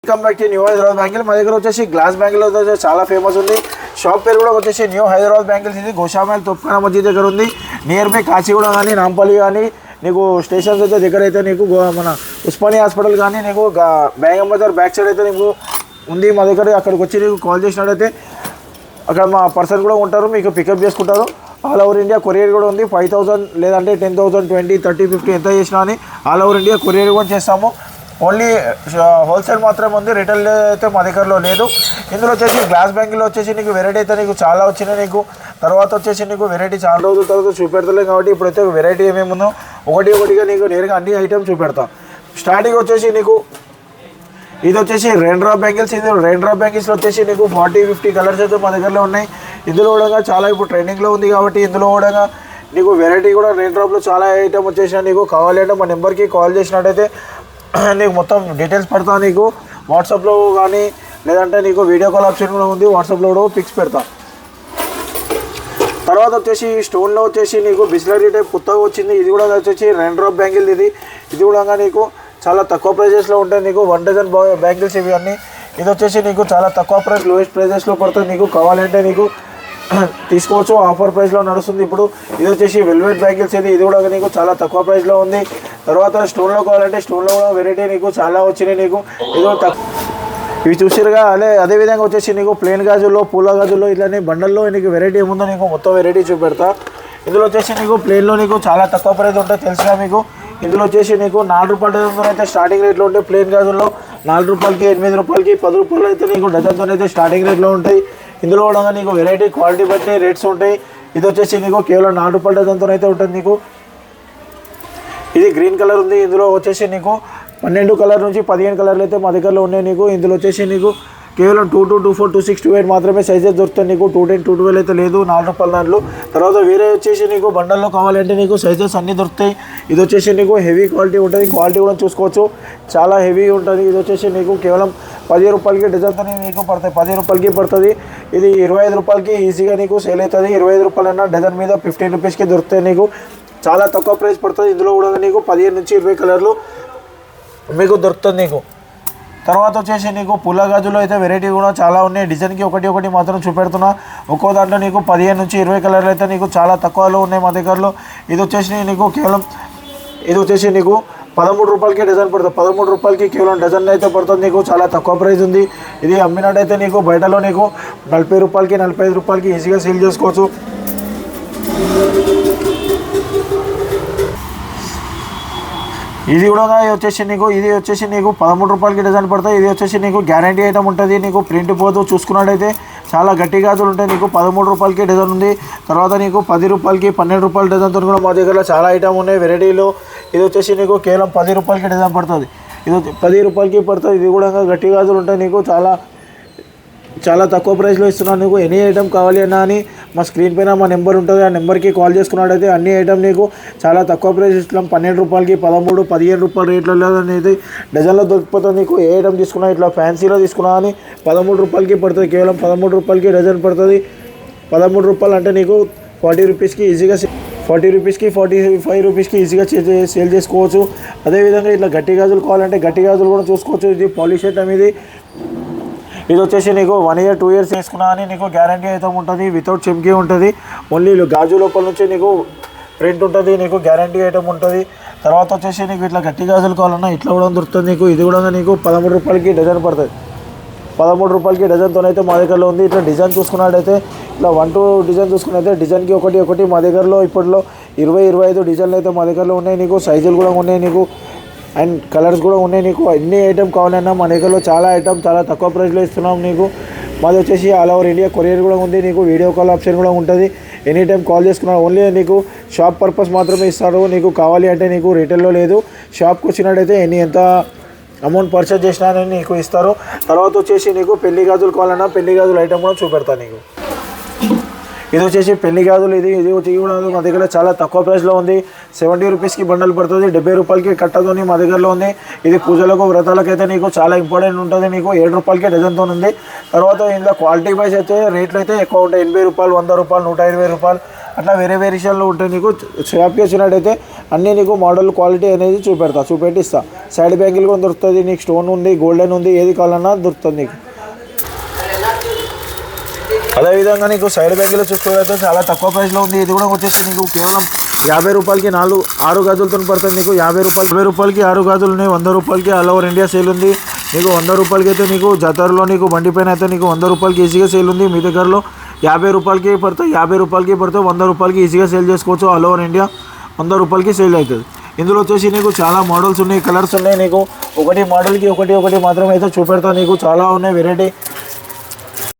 Welcome back to new Hyderabad bangle. మా దగ్గర వచ్చేసి గ్లాస్ బ్యాంగిల్ చాలా ఫేమస్ ఉంది. షాప్ పేరు కూడా వచ్చేసి న్యూ హైదరాబాద్ బ్యాంగిల్స్. ఇది గోషామైల్ తొప్పన మస్జిద్ దగ్గర ఉంది. నియర్ బై కాచిగూడ కానీ నాంపల్లి కానీ నీకు స్టేషన్స్ అయితే దగ్గర అయితే నీకు మన ఉస్మానియా హాస్పిటల్ కానీ నీకు బేగం బజార్ బ్యాక్ సైడ్ అయితే నీకు ఉంది మా దగ్గర. అక్కడికి వచ్చి నీకు కాల్ చేసినట్టయితే అక్కడ మా పర్సన్ కూడా ఉంటారు, మీకు పికప్ చేసుకుంటారు. ఆల్ ఓవర్ ఇండియా కొరియర్ కూడా ఉంది. 5,000 లేదంటే 10,000, 20, 30, 50 ఎంత చేసినా అని ఆల్ ఓవర్ ఇండియా కొరియర్ కూడా చేస్తాము. ఓన్లీ హోల్సేల్ మాత్రమే ఉంది, రిటైల్ అయితే మా దగ్గరలో లేదు. ఇందులో వచ్చేసి గ్లాస్ బ్యాంగిల్లో వచ్చేసి నీకు వెరైటీ అయితే నీకు చాలా వచ్చినాయి. నీకు తర్వాత వచ్చేసి నీకు వెరైటీ చాలా రోజుల తర్వాత చూపెడతలేదు కాబట్టి ఇప్పుడైతే వెరైటీ ఏమేమి ఉందో ఒకటిగా నీకు నేరుగా అన్ని ఐటమ్స్ చూపెడతాం. స్టార్టింగ్ వచ్చేసి నీకు ఇది వచ్చేసి రెయిన్ డ్రాప్ బ్యాంగిల్స్. ఇది రెయిన్ డ్రాప్ బ్యాంగిల్స్లో వచ్చేసి నీకు 40, 50 కలర్స్ అయితే మా దగ్గరలో ఉన్నాయి. ఇందులో కూడా చాలా ఇప్పుడు ట్రెండింగ్లో ఉంది కాబట్టి ఇందులో కూడా నీకు వెరైటీ కూడా రెయిన్ డ్రాప్లో చాలా ఐటమ్ వచ్చేసినా. నీకు కావాలి అంటే మా నెంబర్కి కాల్ చేసినట్టయితే నీకు మొత్తం డీటెయిల్స్ పెడతా. నీకు వాట్సాప్లో కానీ లేదంటే నీకు వీడియో కాల్ ఆప్షన్ కూడా ఉంది, వాట్సాప్లో కూడా పిక్స్ పెడతా. తర్వాత వచ్చేసి స్టోన్లో వచ్చేసి నీకు బిస్లరీ టైప్ కొత్తగా వచ్చింది. ఇది కూడా వచ్చేసి రెయిన్ డ్రాప్ బ్యాంగిల్. ఇది కూడా నీకు చాలా తక్కువ ప్రైజెస్లో ఉంటాయి. నీకు 1 డజన్ బ్యాంగిల్స్ ఇవి అన్నీ. ఇది వచ్చేసి నీకు చాలా తక్కువ ప్రైస్, లోయెస్ట్ ప్రైజెస్లో పడుతుంది. నీకు కావాలంటే నీకు తీసుకోవచ్చు, ఆఫర్ ప్రైస్లో నడుస్తుంది ఇప్పుడు. ఇది వచ్చేసి వెల్వెట్ బ్యాంగిల్స్. ఇది కూడా నీకు చాలా తక్కువ ప్రైస్లో ఉంది. తర్వాత స్టోన్లో కావాలంటే స్టోన్లో కూడా వెరైటీ నీకు చాలా వచ్చినాయి. నీకు ఇది ఇవి చూసిరుగా. అదేవిధంగా వచ్చేసి నీకు ప్లేన్ గాజుల్లో, పూల గాజుల్లో ఇట్లానే బండల్లో నీకు వెరైటీ ఏముందో నీకు మొత్తం వెరైటీ చూపెడతా. ఇందులో వచ్చేసి నీకు ప్లేన్లో నీకు చాలా తక్కువ ప్రైస్ ఉంటాయి తెలుసుగా మీకు. ఇందులో వచ్చేసి నీకు 4 రూపాయల డజన్తో అయితే స్టార్టింగ్ రేట్లో ఉంటాయి. ప్లేన్ గాజుల్లో 4 రూపాయలకి, 8 రూపాయలకి, 10 రూపాయలు అయితే నీకు డజన్తో అయితే స్టార్టింగ్ రేట్లో ఉంటాయి. ఇందులో కూడా నీకు వెరైటీ క్వాలిటీ బట్టి రేట్స్ ఉంటాయి. ఇది వచ్చేసి నీకు కేవలం 4 రూపాయల డజన్తో అయితే ఉంటుంది. నీకు ఇది గ్రీన్ కలర్ ఉంది. ఇందులో వచ్చేసి నీకు 12 కలర్ నుంచి 15 కలర్లు అయితే మా దగ్గరలో ఉన్నాయి. నీకు ఇందులో వచ్చేసి నీకు కేవలం 22, 24, 26, 28 మాత్రమే సైజెస్ దొరుకుతాయి. నీకు 210, 212 అయితే లేదు 4 రూపాయల దాంట్లో. తర్వాత వేరే వచ్చేసి నీకు బండల్లో కావాలంటే నీకు సైజెస్ అన్నీ దొరుకుతాయి. ఇది వచ్చేసి నీకు హెవీ క్వాలిటీ ఉంటుంది. క్వాలిటీ కూడా చూసుకోవచ్చు, చాలా హెవీ ఉంటుంది. ఇది వచ్చేసి నీకు కేవలం 10 రూపాయలకి డజన్తో నీకు పడుతుంది. 10 రూపాయలకి పడుతుంది. ఇది 25 రూపాయలకి ఈజీగా నీకు సేల్ అవుతుంది. 25 రూపాయలన్నా డజన్ మీద 15 రూపీస్కి దొరుకుతాయి. నీకు చాలా తక్కువ ప్రైస్ పడుతుంది. ఇందులో కూడా నీకు 15 నుంచి 20 కలర్లు మీకు దొరుకుతుంది. నీకు తర్వాత వచ్చేసి నీకు పూల గాజులో అయితే వెరైటీ కూడా చాలా ఉన్నాయి. డిజైన్కి ఒకటి మాత్రం చూపెడుతున్నా. ఒక్కో దాంట్లో నీకు 15 నుంచి 20 కలర్లు అయితే నీకు చాలా తక్కువలో ఉన్నాయి మా దగ్గరలో. ఇది వచ్చేసి నీకు కేవలం 13 రూపాయలకి డజన్ పడుతుంది. 13 రూపాయలకి కేవలం డజన్ అయితే పడుతుంది. నీకు చాలా తక్కువ ప్రైస్ ఉంది. ఇది అమ్మినట్టయితే నీకు బయటలో నీకు 40 రూపాయలకి, 45 రూపాయలకి ఈజీగా సేల్ చేసుకోవచ్చు. ఇది కూడా వచ్చేసి నీకు 13 రూపాయలకి డజన్ పడుతుంది. ఇది వచ్చేసి నీకు గ్యారంటీ ఐటమ్ ఉంటుంది. నీకు ప్రింట్ పోదు. చూసుకున్నట్టయితే చాలా గట్టి గాజులు ఉంటాయి. నీకు 13 రూపాయలకి డజన్ ఉంది. తర్వాత నీకు 10 రూపాయలకి, 12 రూపాయల డజన్తో కూడా మా దగ్గర చాలా ఐటమ్ ఉన్నాయి వెరైటీలో. ఇది వచ్చేసి నీకు కేవలం 10 రూపాయలకి డజన్ పడుతుంది. ఇది 10 రూపాయలకి పడుతుంది. ఇది కూడా గట్టి గాజులు ఉంటాయి. నీకు చాలా తక్కువ ప్రైస్లో ఇస్తున్నాను. నీకు ఎనీ ఐటమ్ కావాలి అన్నా అని మా స్క్రీన్ పైన మా నెంబర్ ఉంటుంది. ఆ నెంబర్కి కాల్ చేసుకున్నట్టయితే అన్ని ఐటమ్ నీకు చాలా తక్కువ ప్రైస్ ఇస్తున్నాం. 12 రూపాయలకి, 13, 15 రూపాయల రేట్లలో అనేది డజన్లో దొరికిపోతుంది. నీకు ఏ ఐటమ్ తీసుకున్నా, ఇట్లా ఫ్యాన్సీలో తీసుకున్నా అని 13 రూపాయలకి పడుతుంది. కేవలం 13 రూపాయలకి డజన్ పడుతుంది. 13 రూపాయలు అంటే నీకు 40 రూపీస్కి ఈజీగా 40 రూపీస్కి, 45 రూపీస్కి ఈజీగా సేల్ చేసుకోవచ్చు. అదేవిధంగా ఇట్లా గట్టి గాజులు కావాలంటే గట్టి గాజులు కూడా చూసుకోవచ్చు. ఇది పాలిష్ ఐటమ్. ఇది వచ్చేసి నీకు 1 year, 2 years వేసుకున్నా అని నీకు గ్యారంటీ అయితే ఉంటుంది. వితౌట్ చెమ్కీ ఉంటుంది. ఓన్లీ గాజు లోపల నుంచి నీకు ప్రింట్ ఉంటుంది. నీకు గ్యారంటీ ఐటమ్ ఉంటుంది. తర్వాత వచ్చేసి నీకు ఇట్లా గట్టి గాజులు కావాలన్నా ఇట్లా కూడా దొరుకుతుంది. నీకు ఇది కూడా నీకు 13 రూపాయలకి డజన్ పడుతుంది. 13 రూపాయలకి డజన్తోనైతే మా దగ్గరలో ఉంది. ఇట్లా డిజైన్ చూసుకున్నట్టయితే ఇట్లా 1, 2 డిజైన్ చూసుకున్నట్టయితే డిజైన్కి ఒకటి మా దగ్గరలో ఇప్పట్లో 20, 25 డిజైన్లు అయితే మా దగ్గరలో ఉన్నాయి. నీకు సైజులు కూడా ఉన్నాయి. నీకు అండ్ కలర్స్ కూడా ఉన్నాయి. నీకు ఎన్ని ఐటమ్ కావాలన్నా మా దగ్గరలో చాలా ఐటమ్ చాలా తక్కువ ప్రైస్లో ఇస్తున్నాం. నీకు మాది వచ్చేసి ఆల్ ఓవర్ ఇండియా కొరియర్ కూడా ఉంది. నీకు వీడియో కాల్ ఆప్షన్ కూడా ఉంటుంది. ఎనీ టైం కాల్ చేసుకున్నాను. ఓన్లీ నీకు షాప్ పర్పస్ మాత్రమే ఇస్తారు. నీకు కావాలి అంటే నీకు రీటైల్లో లేదు. షాప్కి వచ్చినట్టయితే ఎంత అమౌంట్ పర్చేజ్ చేసినా నీకు ఇస్తారు. తర్వాత వచ్చేసి నీకు పెళ్లి గాజులు కావాలన్నా పెళ్లి గాజులు ఐటమ్ కూడా చూపెడతాను. నీకు ఇది వచ్చేసి పెళ్లి గాజులు. ఇది కూడా మా దగ్గర చాలా తక్కువ ప్రైస్లో ఉంది. 70 రూపీస్కి బండల్ పడుతుంది. 70 రూపాయలకి కట్టతోని మా దగ్గరలో ఉంది. ఇది పూజలకు, వ్రతాలకు అయితే నీకు చాలా ఇంపార్టెంట్ ఉంటుంది. నీకు 7 రూపాయలకి డజన్తో ఉంది. తర్వాత ఇందులో క్వాలిటీ వైజ్ అయితే రేట్లు అయితే ఎక్కువ ఉంటాయి. 80 రూపాయలు, 100 రూపాయలు, 120 రూపాయలు అట్లా వేరే వేరియేషన్లో ఉంటాయి నీకు. షాప్కి వచ్చినట్టయితే అన్నీ నీకు మోడల్ క్వాలిటీ అనేది చూపెట్టిస్తా. సైడ్ బ్యాంగిల్ కూడా దొరుకుతుంది నీకు, స్టోన్ ఉంది, గోల్డెన్ ఉంది, ఏది కావాలన్నా దొరుకుతుంది నీకు. అదేవిధంగా నీకు సైడ్ బ్యాంగిల్ చూసుకున్నట్లయితే చాలా తక్కువ ప్రైస్లో ఉంది. ఇది కూడా వచ్చేసి నీకు కేవలం 50 రూపాయలకి 6 గాజులతో పడుతుంది నీకు. 50 రూపాయలకి 6 గాజులు ఉన్నాయి. 100 రూపాయలకి ఆల్ ఓవర్ ఇండియా సేల్ ఉంది నీకు. 100 రూపాయలకి అయితే నీకు జతర్లో నీకు బండి పైన అయితే నీకు 100 రూపాయలకి ఈజీగా సేల్ ఉంది. మీ దగ్గరలో 50 రూపాయలకి పడతాయి, 100 రూపాయలకి ఈజీగా సేల్ చేసుకోవచ్చు. ఆల్ ఓవర్ ఇండియా 100 రూపాయలకి సేల్ అవుతుంది. ఇందులో వచ్చేసి నీకు చాలా మోడల్స్ ఉన్నాయి, కలర్స్ ఉన్నాయి నీకు. ఒకటి మోడల్కి ఒకటి మాత్రమే అయితే చూపెడతా నీకు. చాలా ఉన్నాయి వెరైటీ